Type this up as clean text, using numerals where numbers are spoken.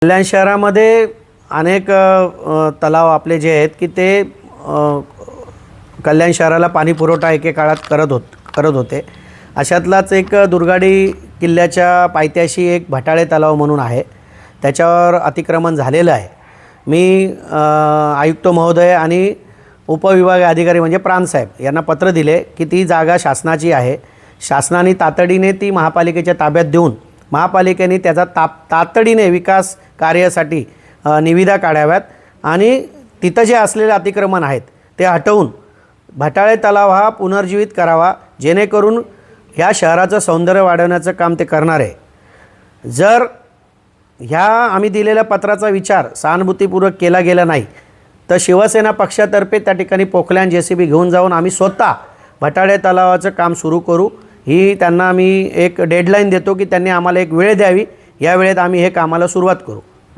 कल्याण शहरामध्ये अनेक तलाव आपले जे आहेत की ते कल्याण शहराला पाणी पुरवठा एके काळात करत होते। अशातलाच एक दुर्गाडी किल्ल्याच्या पायथ्याशी एक भटाळे तलाव म्हणून आहे, त्याच्यावर अतिक्रमण झालेलं आहे। मी आयुक्त महोदय आणि उपविभागीय अधिकारी म्हणजे प्रांतसाहेब यांना पत्र दिले की ती जागा शासनाची आहे, शासनाने तातडीने ती महापालिकेच्या ताब्यात देऊन महापालिकेने त्याचा तातडीने विकास कार्यासाठी निविदा काढाव्यात आणि तिथं जे असलेले अतिक्रमण आहेत ते हटवून भटाळे तलाव हा पुनर्जीवित करावा, जेणेकरून ह्या शहराचं सौंदर्य वाढवण्याचं काम ते करणार आहे। जर ह्या आम्ही दिलेल्या पत्राचा विचार सहानुभूतीपूर्वक केला गेला नाही तर शिवसेना पक्षातर्फे त्या ठिकाणी पोकलँड JCB घेऊन जाऊन आम्ही स्वतः भटाळे तलावाचं काम सुरू करू। ही त्यांना मी एक डेडलाईन देतो की त्यांनी आम्हाला एक वेळ द्यावी, या वेळेत आम्ही हे कामाला सुरुवात करू।